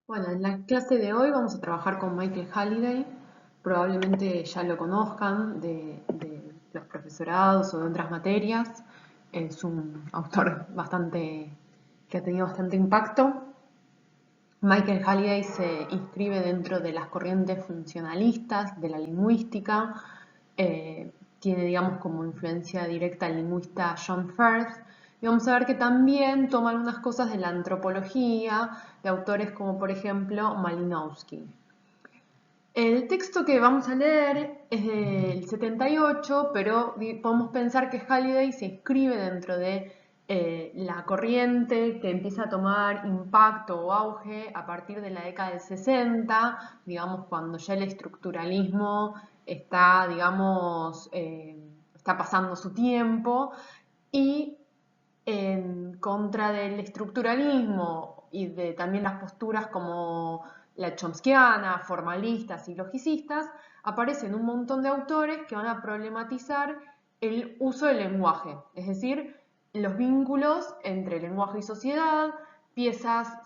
Bueno, en la clase de hoy vamos a trabajar con Michael Halliday. Probablemente ya lo conozcan de los profesorados o de otras materias. Es un autor que ha tenido bastante impacto. Michael Halliday se inscribe dentro de las corrientes funcionalistas de la lingüística. Tiene, digamos, como influencia directa al lingüista John Firth. Y vamos a ver que también toma algunas cosas de la antropología, de autores como por ejemplo Malinowski. El texto que vamos a leer es del 78, pero podemos pensar que Halliday se inscribe dentro de la corriente que empieza a tomar impacto o auge a partir de la década del 60, digamos, cuando ya el estructuralismo está, digamos, está pasando su tiempo, y en contra del estructuralismo y de también las posturas como la chomskiana, formalistas y logicistas, aparecen un montón de autores que van a problematizar el uso del lenguaje, es decir, los vínculos entre lenguaje y sociedad.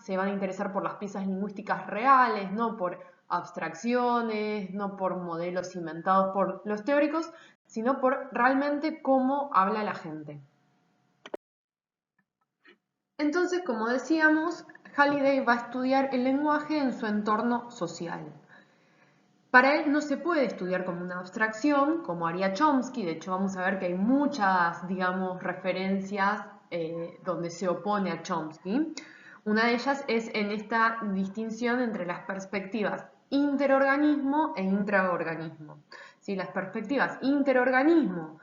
Se van a interesar por las piezas lingüísticas reales, no por abstracciones, no por modelos inventados por los teóricos, sino por realmente cómo habla la gente. Entonces, como decíamos, Halliday va a estudiar el lenguaje en su entorno social. Para él no se puede estudiar como una abstracción, como haría Chomsky. De hecho, vamos a ver que hay muchas, digamos, referencias donde se opone a Chomsky. Una de ellas es en esta distinción entre las perspectivas interorganismo e intraorganismo. Si las perspectivas interorganismo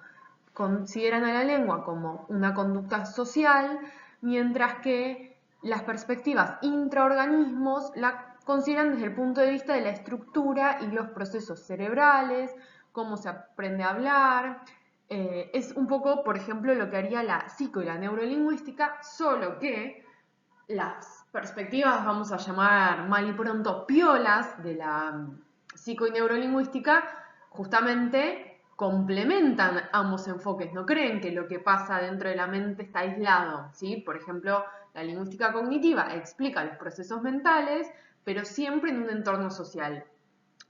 consideran a la lengua como una conducta social, mientras que las perspectivas intraorganismos la consideran desde el punto de vista de la estructura y los procesos cerebrales, cómo se aprende a hablar. Es un poco, por ejemplo, lo que haría la psico y la neurolingüística, solo que las perspectivas, vamos a llamar mal y pronto, piolas de la psico y neurolingüística, justamente complementan ambos enfoques. No creen que lo que pasa dentro de la mente está aislado, ¿sí? Por ejemplo, la lingüística cognitiva explica los procesos mentales, pero siempre en un entorno social.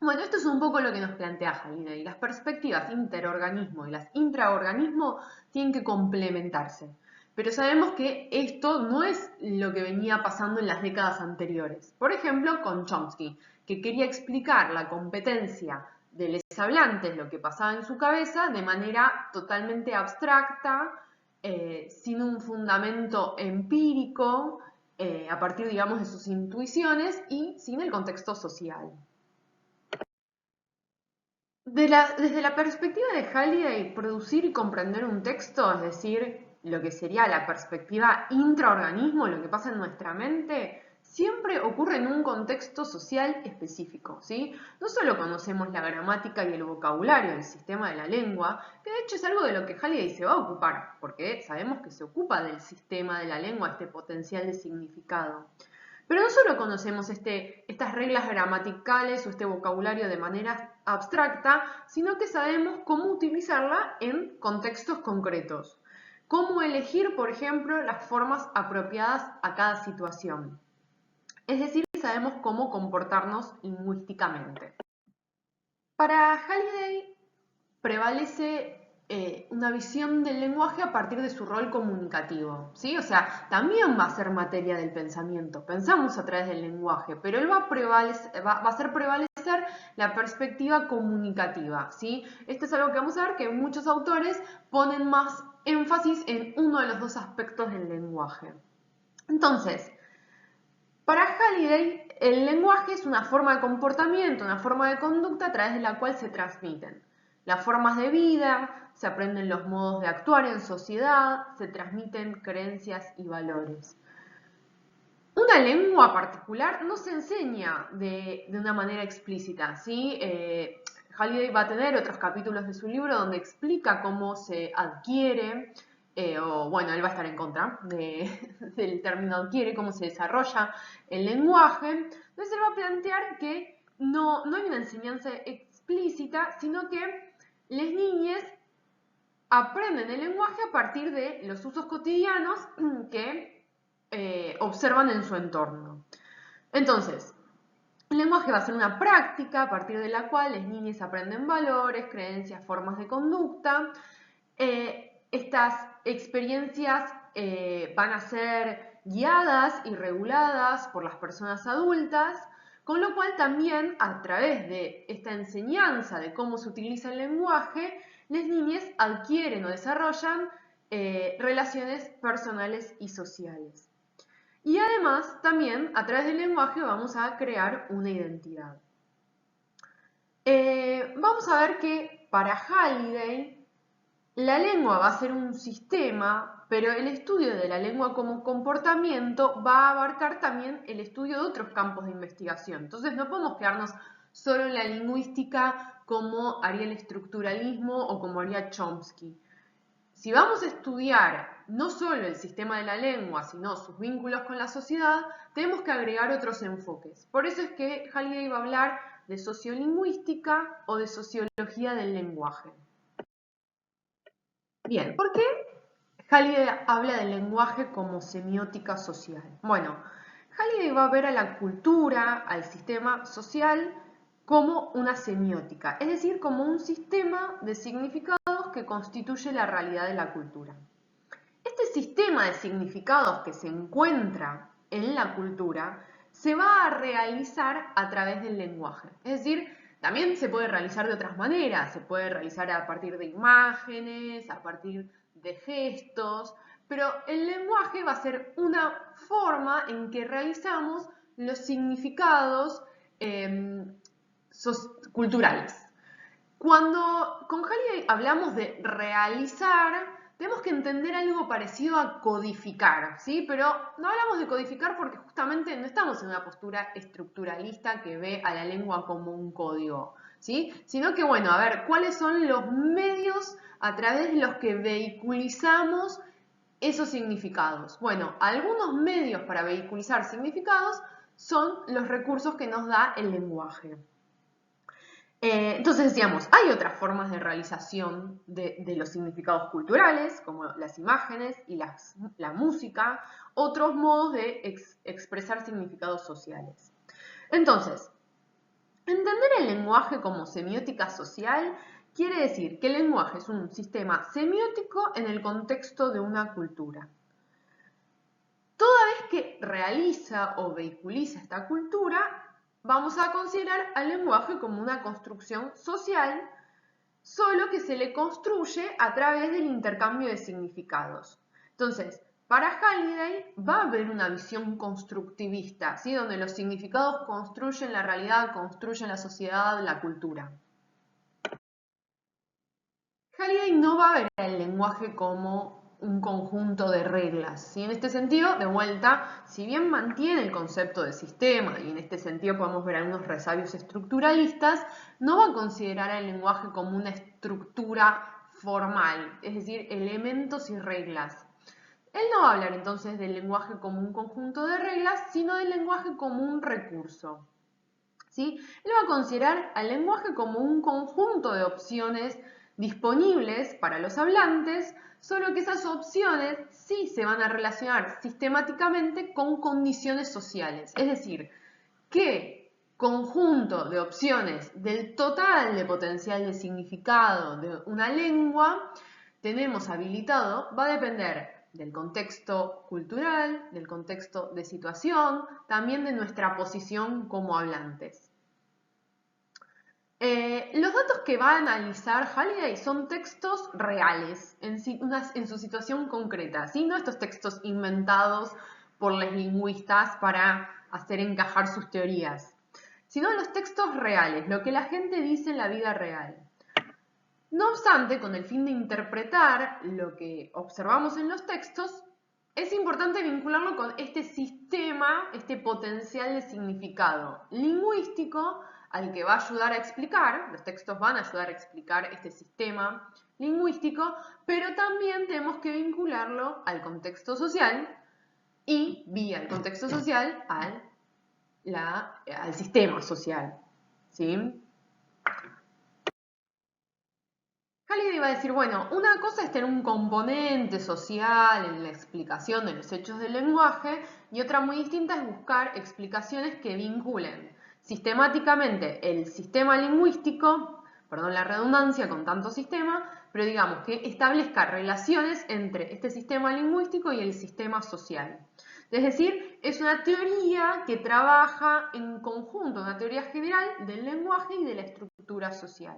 Bueno, esto es un poco lo que nos plantea Halliday. Las perspectivas interorganismo y las intraorganismo tienen que complementarse. Pero sabemos que esto no es lo que venía pasando en las décadas anteriores. Por ejemplo, con Chomsky, que quería explicar la competencia de los hablantes, lo que pasaba en su cabeza, de manera totalmente abstracta, sin un fundamento empírico, a partir, digamos, de sus intuiciones y sin el contexto social. Desde la perspectiva de Halliday, producir y comprender un texto, es decir, lo que sería la perspectiva intraorganismo, lo que pasa en nuestra mente, siempre ocurre en un contexto social específico, ¿sí? No solo conocemos la gramática y el vocabulario del sistema de la lengua, que de hecho es algo de lo que Halliday se va a ocupar, porque sabemos que se ocupa del sistema de la lengua, este potencial de significado. Pero no solo conocemos estas reglas gramaticales o este vocabulario de manera abstracta, sino que sabemos cómo utilizarla en contextos concretos. Cómo elegir, por ejemplo, las formas apropiadas a cada situación. Es decir, sabemos cómo comportarnos lingüísticamente. Para Halliday prevalece una visión del lenguaje a partir de su rol comunicativo, ¿sí? O sea, también va a ser materia del pensamiento, pensamos a través del lenguaje, pero él va a hacer prevalecer la perspectiva comunicativa, ¿sí? Esto es algo que vamos a ver que muchos autores ponen más énfasis en uno de los dos aspectos del lenguaje. Entonces, para Halliday, el lenguaje es una forma de comportamiento, una forma de conducta a través de la cual se transmiten las formas de vida, se aprenden los modos de actuar en sociedad, se transmiten creencias y valores. Una lengua particular no se enseña de una manera explícita, ¿sí? Halliday va a tener otros capítulos de su libro donde explica cómo se adquiere, o bueno, él va a estar en contra del término adquiere, cómo se desarrolla el lenguaje. Entonces él va a plantear que no hay una enseñanza explícita, sino que las niñas aprenden el lenguaje a partir de los usos cotidianos que observan en su entorno. Entonces, El lenguaje va a ser una práctica a partir de la cual las niñas aprenden valores, creencias, formas de conducta. Estas experiencias van a ser guiadas y reguladas por las personas adultas, con lo cual también a través de esta enseñanza de cómo se utiliza el lenguaje, las niñas adquieren o desarrollan relaciones personales y sociales. Y además, también a través del lenguaje vamos a crear una identidad. Vamos a ver que para Halliday la lengua va a ser un sistema, pero el estudio de la lengua como comportamiento va a abarcar también el estudio de otros campos de investigación. Entonces no podemos quedarnos solo en la lingüística como haría el estructuralismo o como haría Chomsky. Si vamos a estudiar no solo el sistema de la lengua, sino sus vínculos con la sociedad, tenemos que agregar otros enfoques. Por eso es que Halliday va a hablar de sociolingüística o de sociología del lenguaje. Bien, ¿por qué Halliday habla del lenguaje como semiótica social? Bueno, Halliday va a ver a la cultura, al sistema social, como una semiótica, es decir, como un sistema de significados que constituye la realidad de la cultura. Este sistema de significados que se encuentra en la cultura se va a realizar a través del lenguaje. Es decir, también se puede realizar de otras maneras, se puede realizar a partir de imágenes, a partir de gestos, pero el lenguaje va a ser una forma en que realizamos los significados culturales. Cuando con Halliday hablamos de realizar, tenemos que entender algo parecido a codificar, ¿sí? Pero no hablamos de codificar porque justamente no estamos en una postura estructuralista que ve a la lengua como un código, ¿sí? Sino que, bueno, a ver, ¿cuáles son los medios a través de los que vehiculizamos esos significados? Bueno, algunos medios para vehiculizar significados son los recursos que nos da el lenguaje. Entonces decíamos, hay otras formas de realización de los significados culturales, como las imágenes y la música, otros modos de expresar significados sociales. Entonces, entender el lenguaje como semiótica social quiere decir que el lenguaje es un sistema semiótico en el contexto de una cultura. Toda vez que realiza o vehiculiza esta cultura, vamos a considerar al lenguaje como una construcción social, solo que se le construye a través del intercambio de significados. Entonces, para Halliday va a haber una visión constructivista, ¿sí? Donde los significados construyen la realidad, construyen la sociedad, la cultura. Halliday no va a ver el lenguaje como un conjunto de reglas, ¿sí? En este sentido, de vuelta, si bien mantiene el concepto de sistema, y en este sentido podemos ver algunos resabios estructuralistas, no va a considerar el lenguaje como una estructura formal, es decir, elementos y reglas. Él no va a hablar entonces del lenguaje como un conjunto de reglas, sino del lenguaje como un recurso, ¿sí? Él va a considerar al lenguaje como un conjunto de opciones disponibles para los hablantes, solo que esas opciones sí se van a relacionar sistemáticamente con condiciones sociales. Es decir, qué conjunto de opciones del total de potencial de significado de una lengua tenemos habilitado va a depender del contexto cultural, del contexto de situación, también de nuestra posición como hablantes. Los datos que va a analizar Halliday son textos reales, en su situación concreta, ¿sí? No estos textos inventados por los lingüistas para hacer encajar sus teorías, sino los textos reales, lo que la gente dice en la vida real. No obstante, con el fin de interpretar lo que observamos en los textos, es importante vincularlo con este sistema, este potencial de significado lingüístico al que va a ayudar a explicar, los textos van a ayudar a explicar este sistema lingüístico, pero también tenemos que vincularlo al contexto social y vía el contexto social al sistema social, ¿sí? Halliday va a decir, bueno, una cosa es tener un componente social en la explicación de los hechos del lenguaje y otra muy distinta es buscar explicaciones que vinculen sistemáticamente el sistema lingüístico, perdón la redundancia con tanto sistema, pero digamos que establezca relaciones entre este sistema lingüístico y el sistema social. Es decir, es una teoría que trabaja en conjunto, una teoría general del lenguaje y de la estructura social.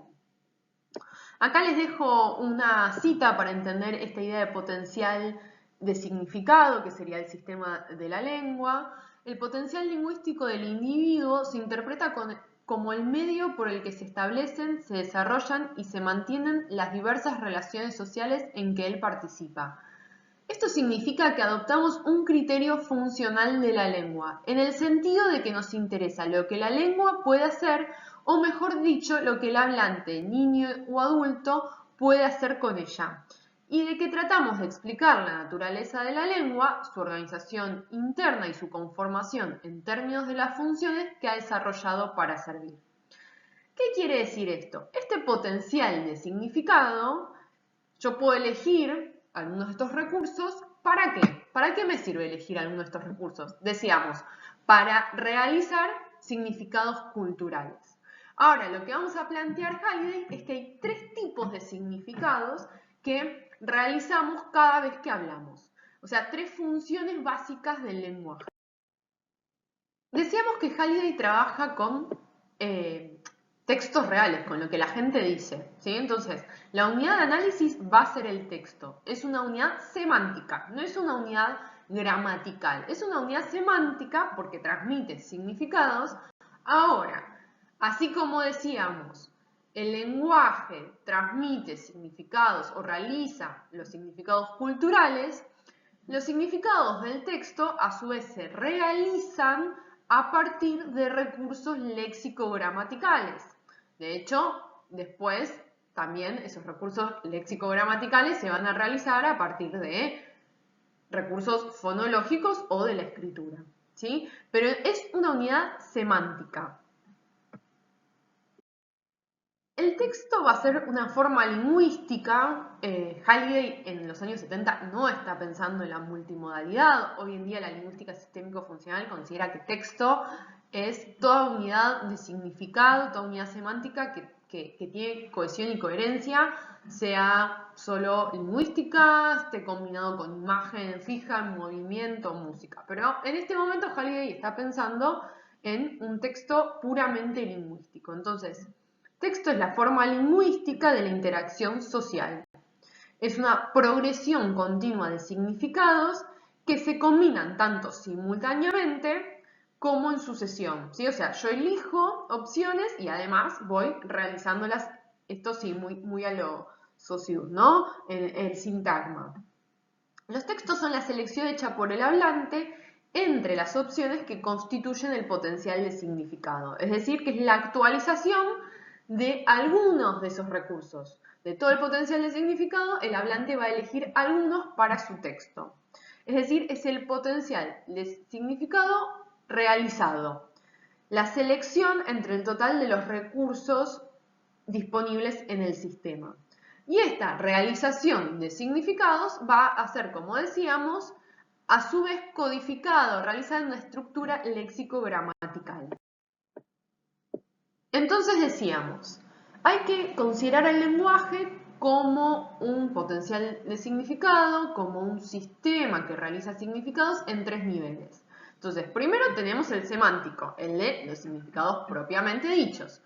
Acá les dejo una cita para entender esta idea de potencial de significado, que sería el sistema de la lengua. El potencial lingüístico del individuo se interpreta como el medio por el que se establecen, se desarrollan y se mantienen las diversas relaciones sociales en que él participa. Esto significa que adoptamos un criterio funcional de la lengua, en el sentido de que nos interesa lo que la lengua puede hacer, o mejor dicho, lo que el hablante, niño o adulto, puede hacer con ella, y de que tratamos de explicar la naturaleza de la lengua, su organización interna y su conformación en términos de las funciones que ha desarrollado para servir. ¿Qué quiere decir esto? Este potencial de significado, yo puedo elegir algunos de estos recursos. ¿Para qué? ¿Para qué me sirve elegir algunos de estos recursos? Decíamos, para realizar significados culturales. Ahora, lo que vamos a plantear, Halliday, es que hay tres tipos de significados que realizamos cada vez que hablamos. O sea, tres funciones básicas del lenguaje. Decíamos que Halliday trabaja con textos reales, con lo que la gente dice, ¿sí? Entonces, la unidad de análisis va a ser el texto. Es una unidad semántica, no es una unidad gramatical. Es una unidad semántica porque transmite significados. Ahora, así como decíamos, el lenguaje transmite significados o realiza los significados culturales, los significados del texto a su vez se realizan a partir de recursos léxico-gramaticales. De hecho, después también esos recursos léxico-gramaticales se van a realizar a partir de recursos fonológicos o de la escritura, ¿sí? Pero es una unidad semántica. El texto va a ser una forma lingüística. Halliday en los años 70 no está pensando en la multimodalidad. Hoy en día la lingüística sistémico-funcional considera que texto es toda unidad de significado, toda unidad semántica que tiene cohesión y coherencia, sea solo lingüística, esté combinado con imagen fija, movimiento, música. Pero en este momento Halliday está pensando en un texto puramente lingüístico. Entonces, texto es la forma lingüística de la interacción social. Es una progresión continua de significados que se combinan tanto simultáneamente como en sucesión, ¿sí? O sea, yo elijo opciones y además voy realizándolas, esto sí, muy a lo Saussure, ¿no? El sintagma. Los textos son la selección hecha por el hablante entre las opciones que constituyen el potencial de significado, es decir, que es la actualización de algunos de esos recursos. De todo el potencial de significado, el hablante va a elegir algunos para su texto. Es decir, es el potencial de significado realizado. La selección entre el total de los recursos disponibles en el sistema. Y esta realización de significados va a ser, como decíamos, a su vez codificado, realizada en una estructura léxico-gramatical. Entonces decíamos, hay que considerar el lenguaje como un potencial de significado, como un sistema que realiza significados en tres niveles. Entonces, primero tenemos el semántico, el de los significados propiamente dichos,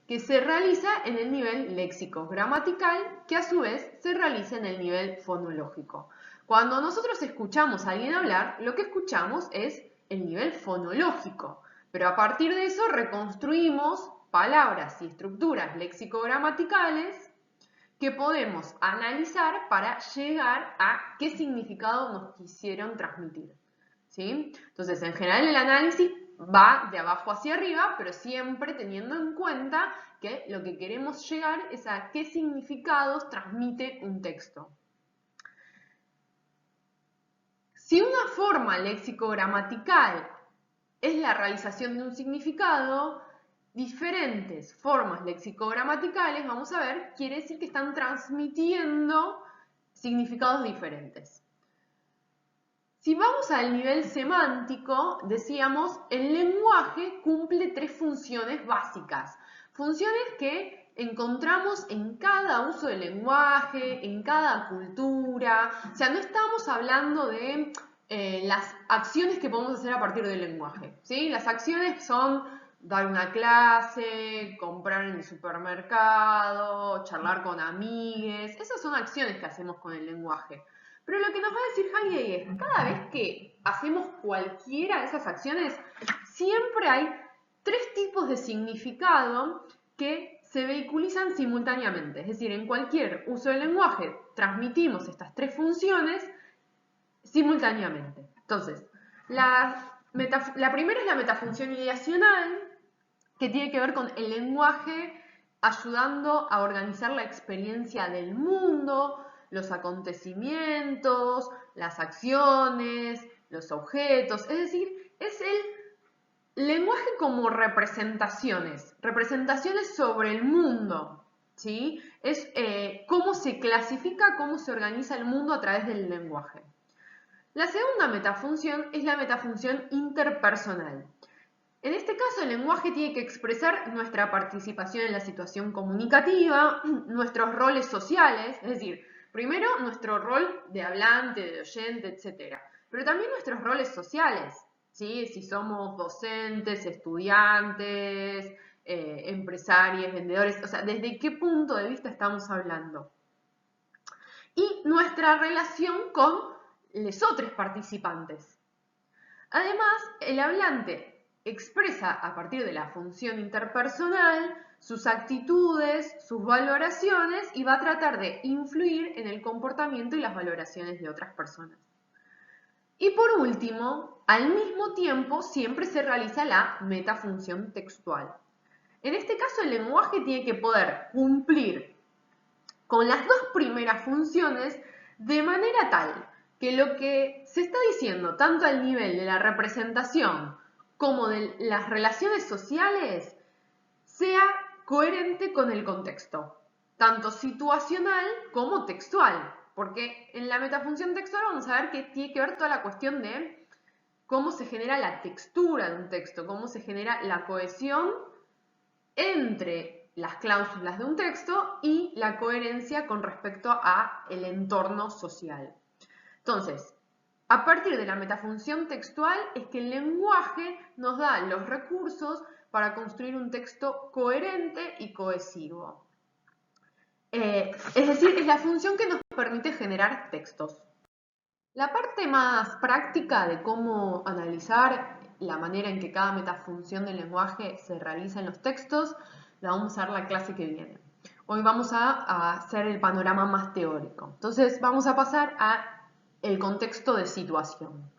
que se realiza en el nivel léxico-gramatical, que a su vez se realiza en el nivel fonológico. Cuando nosotros escuchamos a alguien hablar, lo que escuchamos es el nivel fonológico, pero a partir de eso reconstruimos palabras y estructuras léxico-gramaticales que podemos analizar para llegar a qué significado nos quisieron transmitir, ¿sí? Entonces, en general el análisis va de abajo hacia arriba, pero siempre teniendo en cuenta que lo que queremos llegar es a qué significados transmite un texto. Si una forma léxico-gramatical es la realización de un significado, diferentes formas léxico-gramaticales, vamos a ver, quiere decir que están transmitiendo significados diferentes. Si vamos al nivel semántico, decíamos, el lenguaje cumple tres funciones básicas. Funciones que encontramos en cada uso del lenguaje, en cada cultura. O sea, no estamos hablando de las acciones que podemos hacer a partir del lenguaje, ¿sí? Las acciones son dar una clase, comprar en el supermercado, charlar con amigues. Esas son acciones que hacemos con el lenguaje. Pero lo que nos va a decir Halliday es, cada vez que hacemos cualquiera de esas acciones, siempre hay tres tipos de significado que se vehiculizan simultáneamente. Es decir, en cualquier uso del lenguaje transmitimos estas tres funciones simultáneamente. Entonces, la primera es la metafunción ideacional, que tiene que ver con el lenguaje ayudando a organizar la experiencia del mundo, los acontecimientos, las acciones, los objetos. Es decir, es el lenguaje como representaciones, representaciones sobre el mundo. ¿Sí? Es cómo se clasifica, cómo se organiza el mundo a través del lenguaje. La segunda metafunción es la metafunción interpersonal. En este caso, el lenguaje tiene que expresar nuestra participación en la situación comunicativa, nuestros roles sociales, es decir, primero nuestro rol de hablante, de oyente, etc. Pero también nuestros roles sociales, ¿sí? Si somos docentes, estudiantes, empresarios, vendedores, o sea, ¿desde qué punto de vista estamos hablando? Y nuestra relación con los otros participantes. Además, el hablante expresa a partir de la función interpersonal sus actitudes, sus valoraciones y va a tratar de influir en el comportamiento y las valoraciones de otras personas. Y por último, al mismo tiempo siempre se realiza la metafunción textual. En este caso, el lenguaje tiene que poder cumplir con las dos primeras funciones de manera tal que lo que se está diciendo, tanto al nivel de la representación como de las relaciones sociales, sea coherente con el contexto, tanto situacional como textual, porque en la metafunción textual vamos a ver que tiene que ver toda la cuestión de cómo se genera la textura de un texto, cómo se genera la cohesión entre las cláusulas de un texto y la coherencia con respecto a el entorno social. Entonces, a partir de la metafunción textual es que el lenguaje nos da los recursos para construir un texto coherente y cohesivo. Es decir, es la función que nos permite generar textos. La parte más práctica de cómo analizar la manera en que cada metafunción del lenguaje se realiza en los textos la vamos a ver la clase que viene. Hoy vamos a hacer el panorama más teórico. Entonces vamos a pasar al contexto de situación.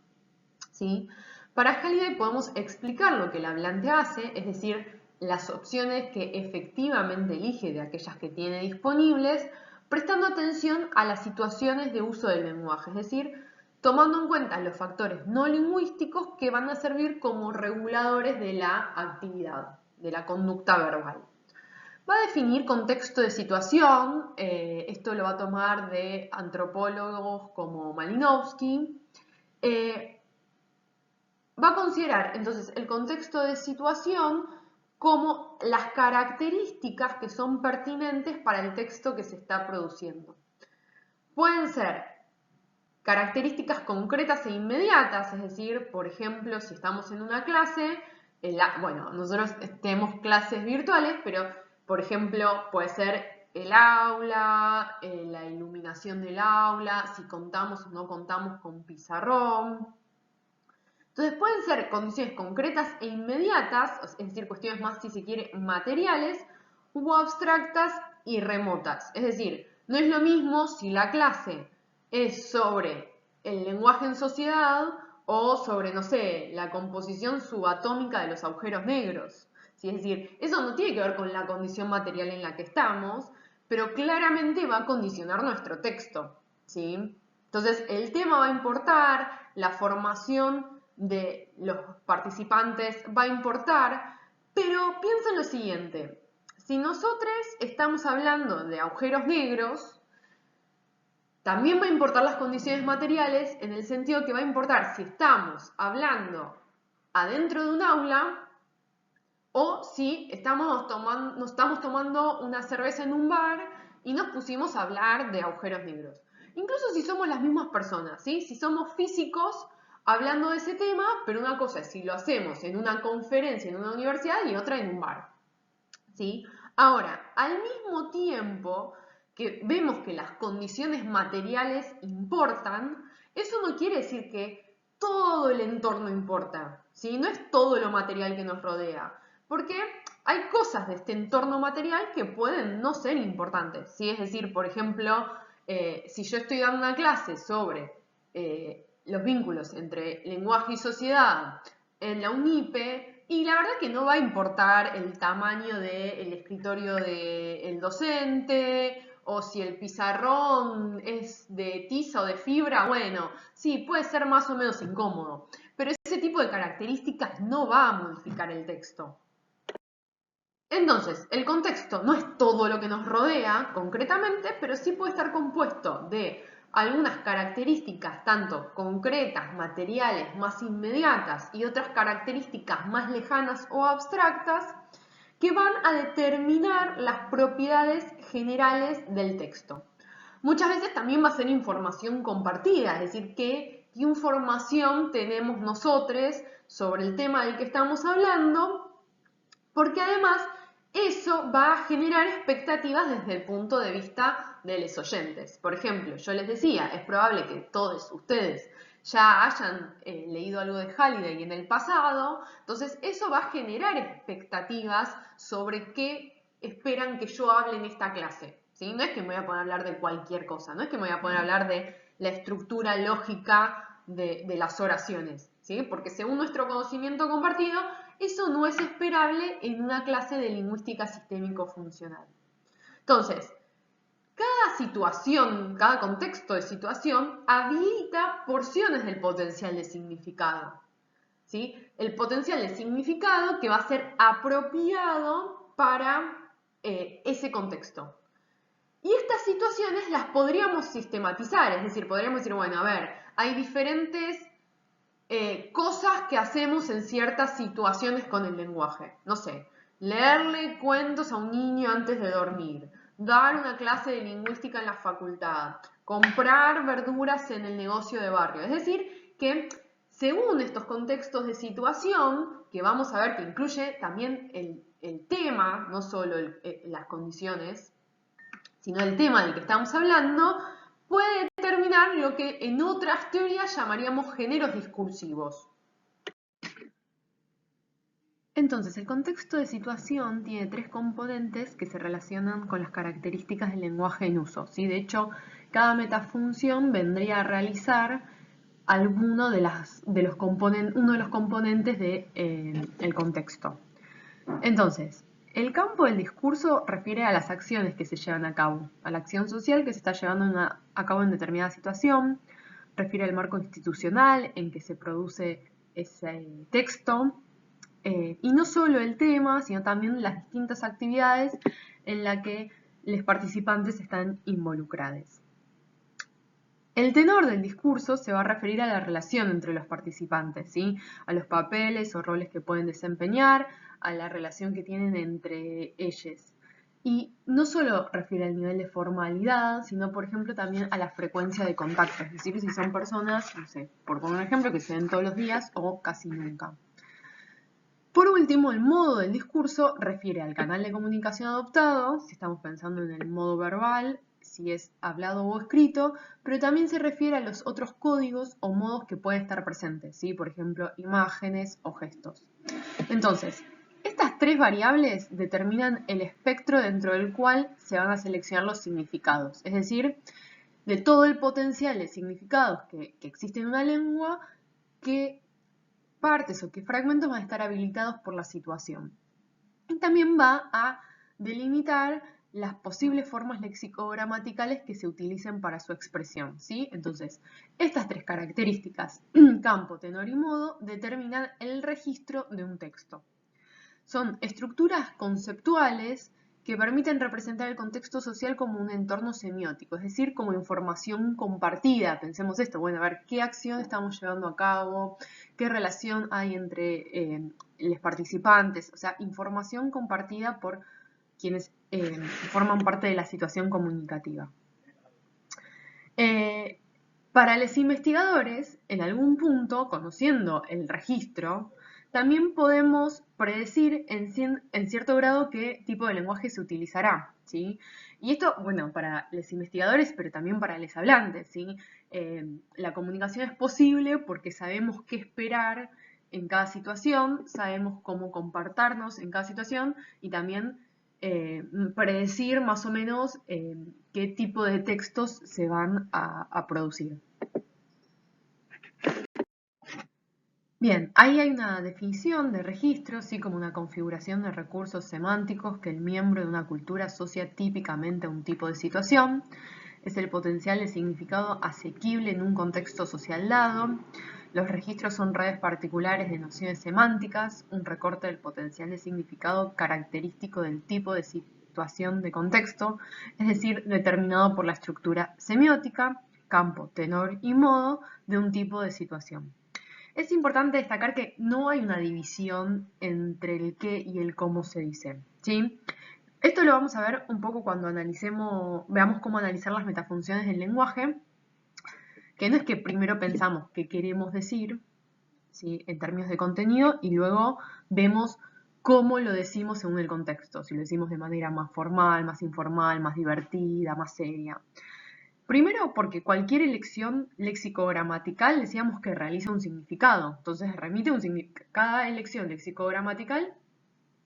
¿Sí? Para Halliday podemos explicar lo que el hablante hace, es decir, las opciones que efectivamente elige de aquellas que tiene disponibles, prestando atención a las situaciones de uso del lenguaje, es decir, tomando en cuenta los factores no lingüísticos que van a servir como reguladores de la actividad, de la conducta verbal. Va a definir contexto de situación, esto lo va a tomar de antropólogos como Malinowski. Va a considerar entonces el contexto de situación como las características que son pertinentes para el texto que se está produciendo. Pueden ser características concretas e inmediatas, es decir, por ejemplo, si estamos en una clase, bueno, nosotros tenemos clases virtuales, pero por ejemplo puede ser el aula, la iluminación del aula, si contamos o no contamos con pizarrón. Entonces pueden ser condiciones concretas e inmediatas, es decir, cuestiones más, si se quiere, materiales, u abstractas y remotas. Es decir, no es lo mismo si la clase es sobre el lenguaje en sociedad o sobre, no sé, la composición subatómica de los agujeros negros. ¿Sí? Es decir, eso no tiene que ver con la condición material en la que estamos, pero claramente va a condicionar nuestro texto. ¿Sí? Entonces, el tema va a importar, la formación de los participantes va a importar, pero piensa en lo siguiente. Si nosotros estamos hablando de agujeros negros, También va a importar las condiciones materiales en el sentido que va a importar si estamos hablando adentro de un aula o si nos estamos tomando una cerveza en un bar y nos pusimos a hablar de agujeros negros. Incluso si somos las mismas personas, ¿sí? Si somos físicos hablando de ese tema, pero una cosa es si lo hacemos en una conferencia en una universidad y otra en un bar, ¿sí? Ahora, al mismo tiempo que vemos que las condiciones materiales importan, eso no quiere decir que todo el entorno importa, ¿sí? No es todo lo material que nos rodea, porque hay cosas de este entorno material que pueden no ser importantes, ¿sí? Es decir, por ejemplo, si yo estoy dando una clase sobre los vínculos entre lenguaje y sociedad en la UNIPE, y la verdad que no va a importar el tamaño del escritorio del docente, o si el pizarrón es de tiza o de fibra, bueno, sí, puede ser más o menos incómodo, pero ese tipo de características no va a modificar el texto. Entonces, el contexto no es todo lo que nos rodea concretamente, pero sí puede estar compuesto de algunas características tanto concretas, materiales, más inmediatas y otras características más lejanas o abstractas que van a determinar las propiedades generales del texto. Muchas veces también va a ser información compartida, es decir, qué información tenemos nosotros sobre el tema del que estamos hablando, porque además eso va a generar expectativas desde el punto de vista de los oyentes. Por ejemplo, yo les decía, es probable que todos ustedes ya hayan leído algo de Halliday en el pasado, entonces eso va a generar expectativas sobre qué esperan que yo hable en esta clase, ¿sí? No es que me voy a poner a hablar de cualquier cosa, no es que me voy a poner a hablar de la estructura lógica de las oraciones, ¿sí? Porque según nuestro conocimiento compartido, eso no es esperable en una clase de lingüística sistémico-funcional. Entonces, cada situación, cada contexto de situación habilita porciones del potencial de significado, ¿sí? El potencial de significado que va a ser apropiado para ese contexto. Y estas situaciones las podríamos sistematizar, es decir, podríamos decir, bueno, a ver, hay diferentes cosas que hacemos en ciertas situaciones con el lenguaje. No sé, leerle cuentos a un niño antes de dormir, dar una clase de lingüística en la facultad, comprar verduras en el negocio de barrio. Es decir, que según estos contextos de situación, que vamos a ver que incluye también el tema, no solo las condiciones, sino el tema del que estamos hablando, puede determinar lo que en otras teorías llamaríamos géneros discursivos. Entonces, el contexto de situación tiene tres componentes que se relacionan con las características del lenguaje en uso, ¿sí? De hecho, cada metafunción vendría a realizar alguno de los componentes del contexto. Entonces, el campo del discurso refiere a las acciones que se llevan a cabo, a la acción social que se está llevando a cabo en determinada situación, refiere al marco institucional en que se produce ese texto, y no solo el tema, sino también las distintas actividades en las que los participantes están involucrados. El tenor del discurso se va a referir a la relación entre los participantes, ¿sí? A los papeles o roles que pueden desempeñar, a la relación que tienen entre ellos. Y no solo refiere al nivel de formalidad, sino, por ejemplo, también a la frecuencia de contacto, es decir, si son personas, no sé, por poner un ejemplo, que se ven todos los días o casi nunca. Por último, el modo del discurso refiere al canal de comunicación adoptado, si estamos pensando en el modo verbal, si es hablado o escrito, pero también se refiere a los otros códigos o modos que pueden estar presentes, ¿sí? Por ejemplo, imágenes o gestos. Entonces, estas tres variables determinan el espectro dentro del cual se van a seleccionar los significados, es decir, de todo el potencial de significados que existe en una lengua, que partes o qué fragmentos van a estar habilitados por la situación. Y también va a delimitar las posibles formas lexicogramaticales que se utilicen para su expresión, ¿sí? Entonces, estas tres características, campo, tenor y modo, determinan el registro de un texto. Son estructuras conceptuales que permiten representar el contexto social como un entorno semiótico, es decir, como información compartida. Pensemos esto, bueno, a ver, ¿qué acción estamos llevando a cabo? ¿Qué relación hay entre los participantes? O sea, información compartida por quienes forman parte de la situación comunicativa. Para los investigadores, en algún punto, conociendo el registro, también podemos predecir en cierto grado qué tipo de lenguaje se utilizará, ¿sí? Y esto, bueno, para los investigadores, pero también para los hablantes, ¿sí? La comunicación es posible porque sabemos qué esperar en cada situación, sabemos cómo comportarnos en cada situación y también predecir más o menos qué tipo de textos se van a producir. Bien, ahí hay una definición de registro, así como una configuración de recursos semánticos que el miembro de una cultura asocia típicamente a un tipo de situación. Es el potencial de significado asequible en un contexto social dado. Los registros son redes particulares de nociones semánticas, un recorte del potencial de significado característico del tipo de situación de contexto, es decir, determinado por la estructura semiótica, campo, tenor y modo de un tipo de situación. Es importante destacar que no hay una división entre el qué y el cómo se dice, ¿sí? Esto lo vamos a ver un poco cuando veamos cómo analizar las metafunciones del lenguaje, que no es que primero pensamos qué queremos decir, ¿sí? En términos de contenido y luego vemos cómo lo decimos según el contexto, si lo decimos de manera más formal, más informal, más divertida, más seria. Primero porque cualquier elección léxico-gramatical decíamos que realiza un significado. Entonces cada elección léxico-gramatical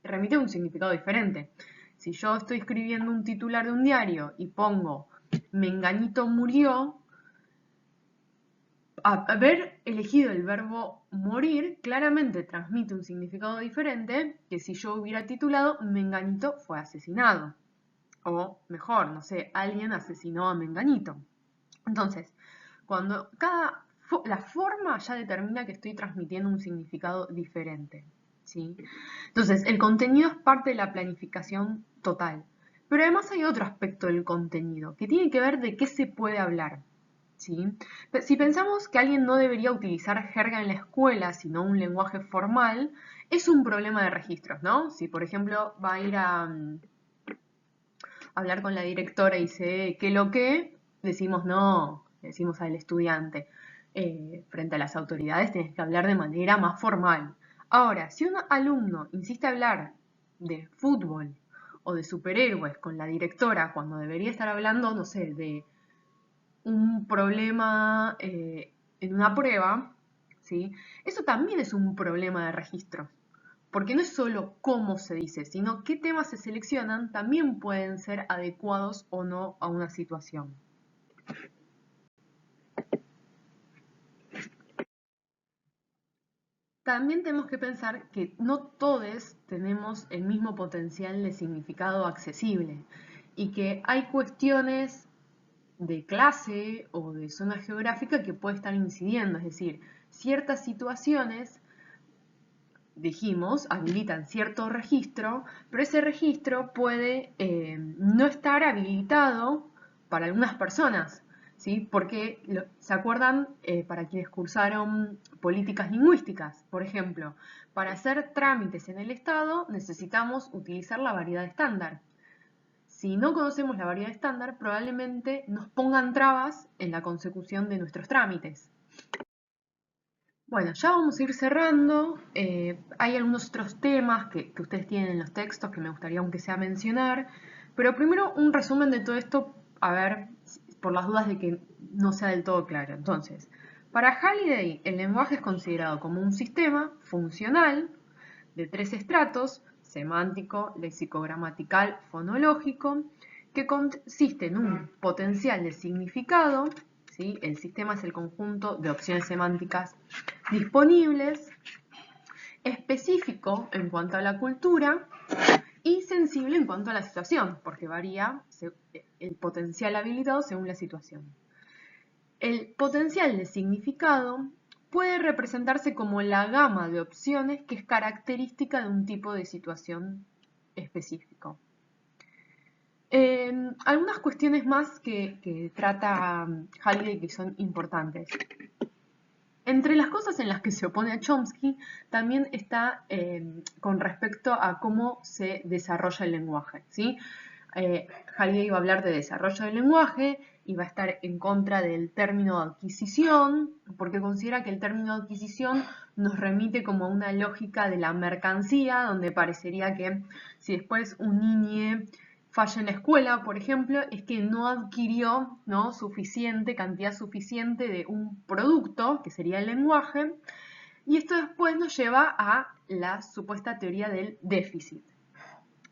remite un significado diferente. Si yo estoy escribiendo un titular de un diario y pongo Menganito murió, haber elegido el verbo morir claramente transmite un significado diferente que si yo hubiera titulado Menganito fue asesinado. O mejor, no sé, alguien asesinó a Menganito. Entonces, cuando la forma ya determina que estoy transmitiendo un significado diferente, ¿sí? Entonces, el contenido es parte de la planificación total. Pero además hay otro aspecto del contenido, que tiene que ver de qué se puede hablar, ¿sí? Si pensamos que alguien no debería utilizar jerga en la escuela, sino un lenguaje formal, es un problema de registros, ¿no? Si, por ejemplo, va a ir a hablar con la directora y dice ¿qué lo que? Decimos no, decimos al estudiante. Frente a las autoridades tenés que hablar de manera más formal. Ahora, si un alumno insiste a hablar de fútbol o de superhéroes con la directora cuando debería estar hablando, no sé, de un problema en una prueba, ¿sí? Eso también es un problema de registro. Porque no es solo cómo se dice, sino qué temas se seleccionan también pueden ser adecuados o no a una situación. También tenemos que pensar que no todos tenemos el mismo potencial de significado accesible y que hay cuestiones de clase o de zona geográfica que puede estar incidiendo, es decir, ciertas situaciones dijimos, habilitan cierto registro, pero ese registro puede no estar habilitado para algunas personas, ¿sí? Porque, ¿se acuerdan? Para quienes cursaron políticas lingüísticas, por ejemplo, para hacer trámites en el Estado necesitamos utilizar la variedad estándar. Si no conocemos la variedad estándar, probablemente nos pongan trabas en la consecución de nuestros trámites. Bueno, ya vamos a ir cerrando. Hay algunos otros temas que ustedes tienen en los textos que me gustaría aunque sea mencionar, pero primero un resumen de todo esto, a ver, por las dudas de que no sea del todo claro. Entonces, para Halliday, el lenguaje es considerado como un sistema funcional de 3 estratos, semántico, lexicogramatical, fonológico, que consiste en un potencial de significado, ¿sí? El sistema es el conjunto de opciones semánticas disponibles, específico en cuanto a la cultura y sensible en cuanto a la situación, porque varía el potencial habilitado según la situación. El potencial de significado puede representarse como la gama de opciones que es característica de un tipo de situación específico. Algunas cuestiones más que trata Halliday que son importantes. Entre las cosas en las que se opone a Chomsky también está con respecto a cómo se desarrolla el lenguaje, ¿sí? Halliday iba a hablar de desarrollo del lenguaje y va a estar en contra del término adquisición, porque considera que el término adquisición nos remite como a una lógica de la mercancía, donde parecería que si después un niño falla en la escuela, por ejemplo, es que no adquirió, ¿no?, cantidad suficiente de un producto, que sería el lenguaje, y esto después nos lleva a la supuesta teoría del déficit,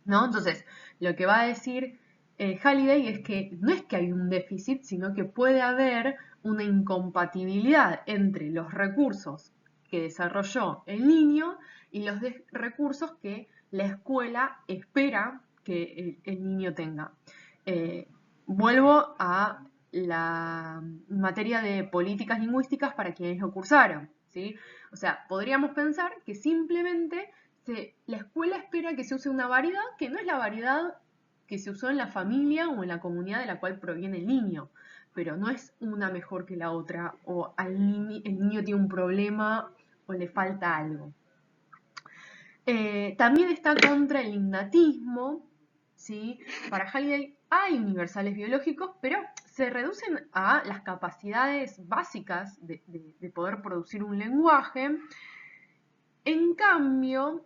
¿no? Entonces, lo que va a decir Halliday es que no es que hay un déficit, sino que puede haber una incompatibilidad entre los recursos que desarrolló el niño y los recursos que la escuela espera que el niño tenga. Vuelvo a la materia de políticas lingüísticas para quienes lo cursaron, ¿sí? O sea, podríamos pensar que simplemente la escuela espera que se use una variedad que no es la variedad que se usó en la familia o en la comunidad de la cual proviene el niño, pero no es una mejor que la otra, o el niño tiene un problema o le falta algo. También está contra el innatismo, ¿sí? Para Halliday hay universales biológicos, pero se reducen a las capacidades básicas de poder producir un lenguaje. En cambio,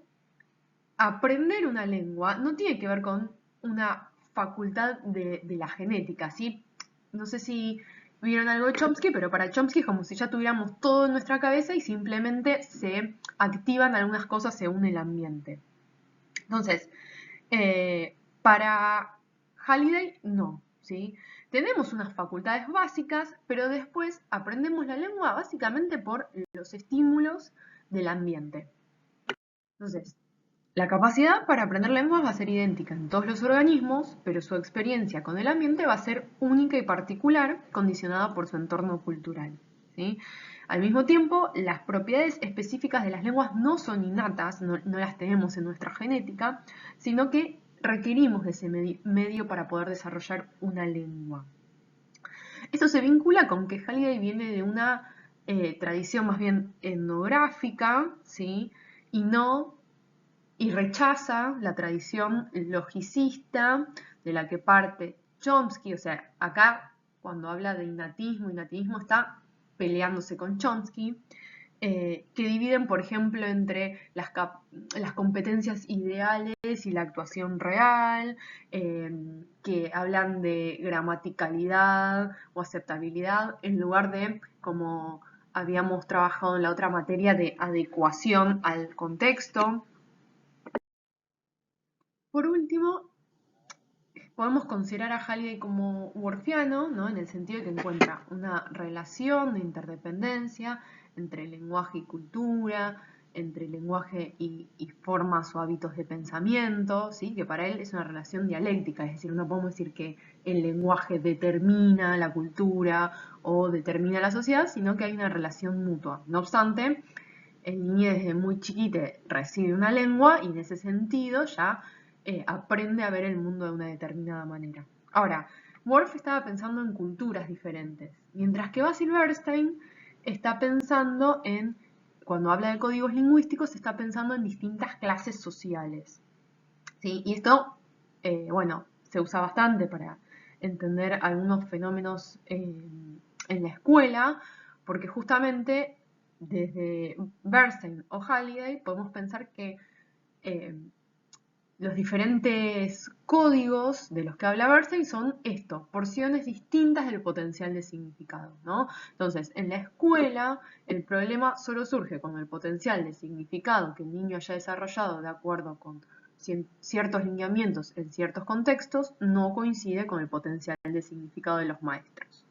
aprender una lengua no tiene que ver con una facultad de la genética, ¿sí? No sé si vieron algo de Chomsky, pero para Chomsky es como si ya tuviéramos todo en nuestra cabeza y simplemente se activan algunas cosas según el ambiente. Entonces, para Halliday no, ¿sí? Tenemos unas facultades básicas, pero después aprendemos la lengua básicamente por los estímulos del ambiente. Entonces, la capacidad para aprender lenguas va a ser idéntica en todos los organismos, pero su experiencia con el ambiente va a ser única y particular, condicionada por su entorno cultural, ¿sí? Al mismo tiempo, las propiedades específicas de las lenguas no son innatas, no las tenemos en nuestra genética, sino que requerimos de ese medio para poder desarrollar una lengua. Esto se vincula con que Halliday viene de una tradición más bien etnográfica, ¿sí? Y rechaza la tradición logicista de la que parte Chomsky. O sea, acá cuando habla de innatismo está peleándose con Chomsky, que dividen, por ejemplo, entre las competencias ideales y la actuación real, que hablan de gramaticalidad o aceptabilidad, en lugar de, como habíamos trabajado en la otra materia, de adecuación al contexto. Por último, podemos considerar a Halliday como worfiano, ¿no?, en el sentido de que encuentra una relación de interdependencia entre lenguaje y cultura, entre lenguaje y formas o hábitos de pensamiento, ¿sí? Que para él es una relación dialéctica, es decir, no podemos decir que el lenguaje determina la cultura o determina la sociedad, sino que hay una relación mutua. No obstante, el niño desde muy chiquito recibe una lengua y en ese sentido ya aprende a ver el mundo de una determinada manera. Ahora, Worf estaba pensando en culturas diferentes, mientras que Basil Bernstein está pensando en, cuando habla de códigos lingüísticos, está pensando en distintas clases sociales, ¿sí? Y esto, bueno, se usa bastante para entender algunos fenómenos en la escuela, porque justamente desde Bernstein o Halliday podemos pensar que eh, los diferentes códigos de los que habla Bernstein son esto, porciones distintas del potencial de significado, ¿no? Entonces, en la escuela, el problema solo surge cuando el potencial de significado que el niño haya desarrollado de acuerdo con ciertos lineamientos en ciertos contextos no coincide con el potencial de significado de los maestros.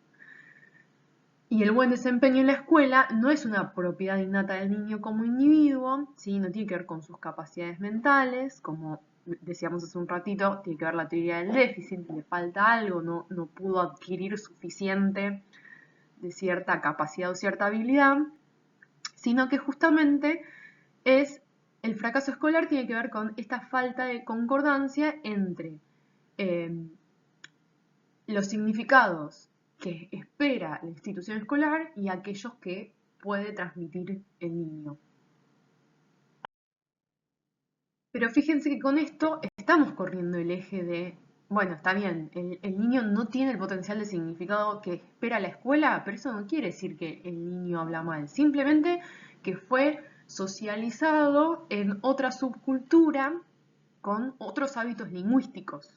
Y el buen desempeño en la escuela no es una propiedad innata del niño como individuo, ¿sí? No tiene que ver con sus capacidades mentales, como decíamos hace un ratito, tiene que ver la teoría del déficit, le falta algo, no pudo adquirir suficiente de cierta capacidad o cierta habilidad, sino que justamente el fracaso escolar tiene que ver con esta falta de concordancia entre los significados que espera la institución escolar y aquellos que puede transmitir el niño. Pero fíjense que con esto estamos corriendo el eje de, bueno, está bien, el niño no tiene el potencial de significado que espera la escuela, pero eso no quiere decir que el niño habla mal, simplemente que fue socializado en otra subcultura con otros hábitos lingüísticos.